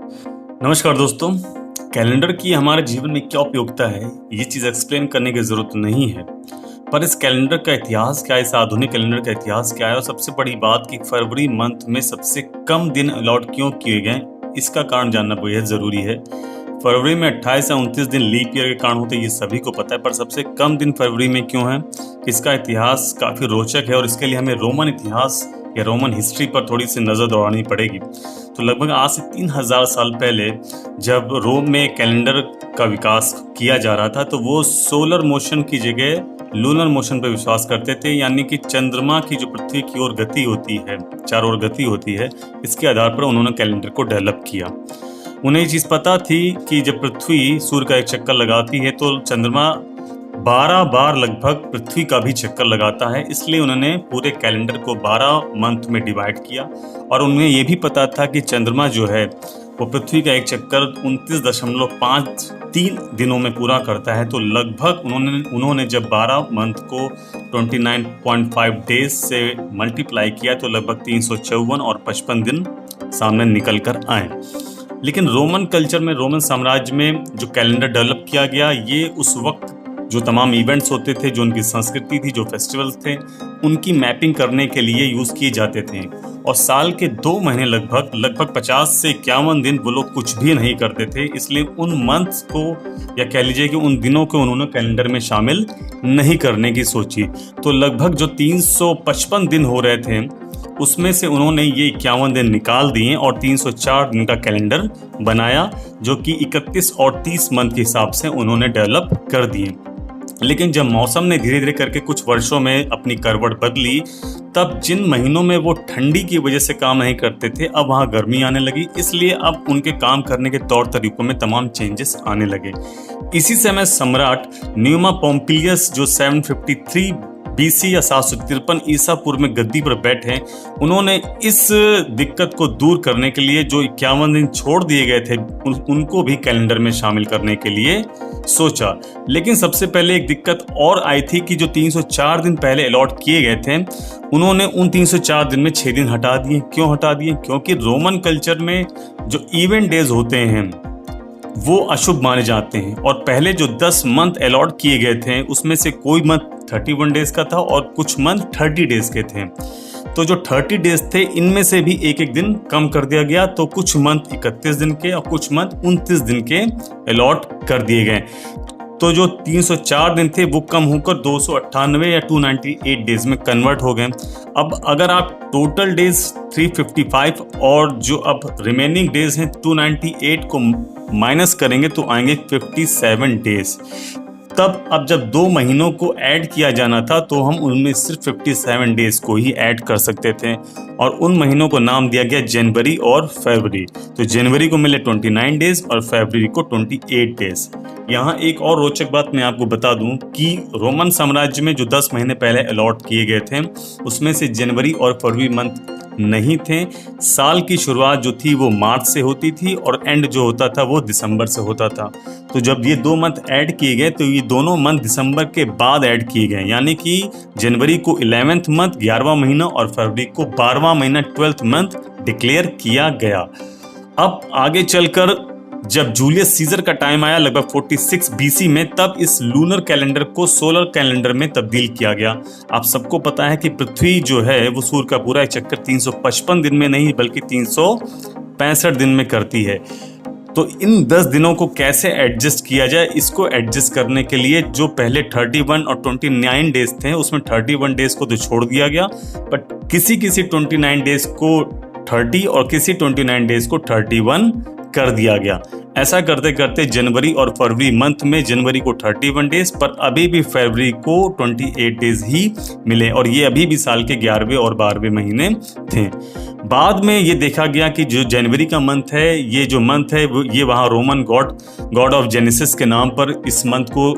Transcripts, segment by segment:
नमस्कार दोस्तों। कैलेंडर की हमारे जीवन में क्या उपयोगिता है, ये चीज़ एक्सप्लेन करने की ज़रूरत नहीं है। पर इस कैलेंडर का इतिहास क्या है, इस आधुनिक कैलेंडर का इतिहास क्या है और सबसे बड़ी बात कि फरवरी मंथ में सबसे कम दिन अलॉट क्यों किए गए, इसका कारण जानना बेहद ज़रूरी है। फरवरी में 28 या 29 दिन लीप ईयर के कारण होते हैं, ये सभी को पता है, पर सबसे कम दिन फरवरी में क्यों है, इसका इतिहास काफ़ी रोचक है और इसके लिए हमें रोमन इतिहास या रोमन हिस्ट्री पर थोड़ी सी नज़र दौड़ानी पड़ेगी। तो लगभग आज से 3000 साल पहले जब रोम में कैलेंडर का विकास किया जा रहा था, तो वो सोलर मोशन की जगह लूनर मोशन पर विश्वास करते थे, यानी कि चंद्रमा की जो पृथ्वी की ओर गति होती है, चारों ओर गति होती है, इसके आधार पर उन्होंने कैलेंडर को डेवलप किया। उन्हें ये चीज़ पता थी कि जब पृथ्वी सूर्य का एक चक्कर लगाती है तो चंद्रमा 12 बार लगभग पृथ्वी का भी चक्कर लगाता है, इसलिए उन्होंने पूरे कैलेंडर को 12 मंथ में डिवाइड किया। और उन्हें यह भी पता था कि चंद्रमा जो है वो पृथ्वी का एक चक्कर 29.53 दिनों में पूरा करता है। तो लगभग उन्होंने जब 12 मंथ को 29.5 डेज से मल्टीप्लाई किया तो लगभग 354 और 55 दिन सामने निकल कर आए। लेकिन रोमन कल्चर में, रोमन साम्राज्य में जो कैलेंडर डेवलप किया गया, ये उस वक्त जो तमाम इवेंट्स होते थे, जो उनकी संस्कृति थी, जो फेस्टिवल्स थे, उनकी मैपिंग करने के लिए यूज़ किए जाते थे। और साल के 2 महीने लगभग 50 से 51 दिन वो लोग कुछ भी नहीं करते थे, इसलिए उन मंथ्स को या कह लीजिए कि उन दिनों को उन्होंने कैलेंडर में शामिल नहीं करने की सोची। तो लगभग जो 355 दिन हो रहे थे उसमें से उन्होंने ये 51 दिन निकाल दिए और 304 दिन का कैलेंडर बनाया, जो कि 31 और 30 मंथ के हिसाब से उन्होंने डेवलप कर दिए। लेकिन जब मौसम ने धीरे धीरे करके कुछ वर्षों में अपनी करवट बदली, तब जिन महीनों में वो ठंडी की वजह से काम नहीं करते थे, अब वहाँ गर्मी आने लगी, इसलिए अब उनके काम करने के तौर तरीकों में तमाम चेंजेस आने लगे। इसी समय सम्राट न्यूमा पोम्पिलियस जो 753 BC या 753 ईसा पूर्व में गद्दी पर बैठे, उन्होंने इस दिक्कत को दूर करने के लिए जो 51 दिन छोड़ दिए गए थे उनको भी कैलेंडर में शामिल करने के लिए सोचा। लेकिन सबसे पहले एक दिक्कत और आई थी कि जो 304 दिन पहले अलॉट किए गए थे, उन्होंने उन 304 दिन में 6 दिन हटा दिए। क्यों हटा दिए? क्योंकि रोमन कल्चर में जो इवेंट डेज होते हैं वो अशुभ माने जाते हैं, और पहले जो 10 मंथ अलॉट किए गए थे उसमें से कोई मंथ 31 डेज का था और कुछ मंथ 30 डेज के थे। तो जो 30 डेज थे इनमें से भी एक एक दिन कम कर दिया गया, तो कुछ मंथ 31 दिन के और कुछ मंथ 29 दिन के अलॉट कर दिए गए। तो जो 304 दिन थे वो कम होकर 298 या 298 डेज में कन्वर्ट हो गए। अब अगर आप टोटल डेज 355 और जो अब रिमेनिंग डेज हैं 298 को माइनस करेंगे तो आएंगे 57 डेज। तब अब जब 2 महीनों को ऐड किया जाना था तो हम उनमें सिर्फ 57 डेज को ही ऐड कर सकते थे, और उन महीनों को नाम दिया गया जनवरी और फरवरी। तो जनवरी को मिले 29 डेज और फरवरी को 28 डेज। यहाँ एक और रोचक बात मैं आपको बता दूं कि रोमन साम्राज्य में जो 10 महीने पहले अलॉट किए गए थे उसमें से जनवरी और फरवरी मंथ नहीं थे। साल की शुरुआत जो थी वो मार्च से होती थी और एंड जो होता था वो दिसंबर से होता था। तो जब ये 2 मंथ ऐड किए गए तो ये दोनों मंथ दिसंबर के बाद ऐड किए गए, यानी कि जनवरी को 11th मंथ 11वां महीना और फरवरी को 12वां महीना 12th मंथ डिक्लेयर किया गया। अब आगे चलकर जब जूलियस सीजर का टाइम आया लगभग 46 BC में, तब इस लूनर कैलेंडर को सोलर कैलेंडर में तब्दील किया गया। आप सबको पता है कि पृथ्वी जो है वो सूर्य का पूरा एक चक्कर 355 दिन में नहीं बल्कि 365 दिन में करती है। तो इन 10 दिनों को कैसे एडजस्ट किया जाए, इसको एडजस्ट करने के लिए जो पहले 31 और 29 डेज थे उसमें 31 डेज को तो छोड़ दिया गया, बट किसी 29 डेज को 30 और किसी 29 डेज को 31 कर दिया गया। ऐसा करते करते जनवरी और फरवरी मंथ में जनवरी को 31 डेज, पर अभी भी फरवरी को 28 डेज ही मिले, और ये अभी भी साल के 11वें और 12वें महीने थे। बाद में ये देखा गया कि जो जनवरी का मंथ है, ये जो मंथ है ये वहाँ रोमन गॉड ऑफ जेनेसिस के नाम पर इस मंथ को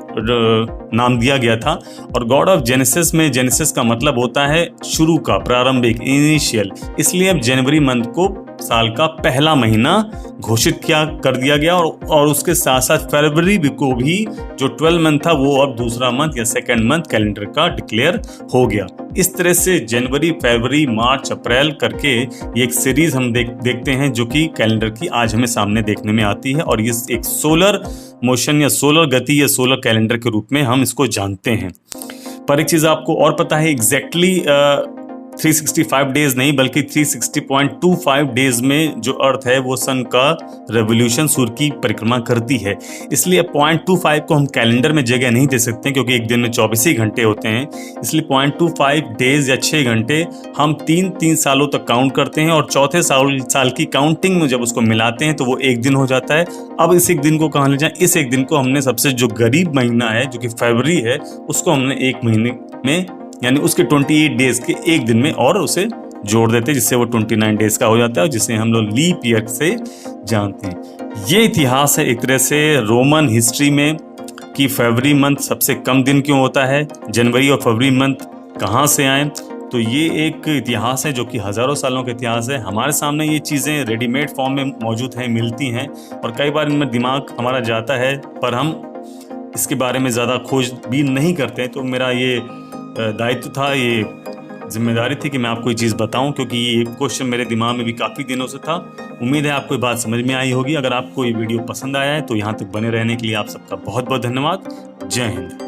नाम दिया गया था। और गॉड ऑफ जेनेसिस में जेनेसिस का मतलब होता है शुरू का, प्रारंभिक, इनिशियल, इसलिए अब जनवरी मंथ को साल का पहला महीना घोषित कर दिया गया। गया और उसके साथ साथ फरवरी को भी जो 12 मंथ था वो अब दूसरा मंथ या सेकेंड मंथ कैलेंडर का डिक्लेयर हो गया। इस तरह से जनवरी, फरवरी, मार्च, अप्रैल करके ये एक सीरीज हम देखते हैं जो कि कैलेंडर की आज हमें सामने देखने में आती है, और ये एक सोलर मोशन या सोलर गति या सोलर कैलेंडर के रूप में हम इसको जानते हैं। पर एक चीज आपको और पता है, एग्जैक्टली 365 डेज नहीं बल्कि 360.25 डेज में जो अर्थ है वो सन का रेवोल्यूशन, सूर्य की परिक्रमा करती है। इसलिए 0.25 को हम कैलेंडर में जगह नहीं दे सकते क्योंकि एक दिन में 24 ही घंटे होते हैं। इसलिए 0.25 डेज या 6 घंटे हम 3 सालों तक काउंट करते हैं, और चौथे साल की काउंटिंग में जब उसको मिलाते हैं तो वो एक दिन हो जाता है। अब इस एक दिन को कहाँ ले जाएं? इस एक दिन को हमने सबसे जो गरीब महीना है जो कि फरवरी है उसको हमने एक महीने में यानी उसके 28 डेज के एक दिन में और उसे जोड़ देते हैं, जिससे वो 29 डेज का हो जाता है, जिसे हम लोग लीप ईयर से जानते हैं। ये इतिहास है एक तरह से रोमन हिस्ट्री में कि फरवरी मंथ सबसे कम दिन क्यों होता है, जनवरी और फरवरी मंथ कहाँ से आए। तो ये एक इतिहास है जो कि हज़ारों सालों का इतिहास है। हमारे सामने ये चीज़ें रेडीमेड फॉर्म में मौजूद हैं, मिलती हैं, और कई बार इनमें दिमाग हमारा जाता है, पर हम इसके बारे में ज़्यादा खोजबीन नहीं करते हैं। तो मेरा ये दायित्व था, ये जिम्मेदारी थी कि मैं आपको ये चीज़ बताऊं, क्योंकि ये क्वेश्चन मेरे दिमाग में भी काफ़ी दिनों से था। उम्मीद है आपको ये बात समझ में आई होगी। अगर आपको ये वीडियो पसंद आया है तो यहाँ तक बने रहने के लिए आप सबका बहुत बहुत धन्यवाद। जय हिंद।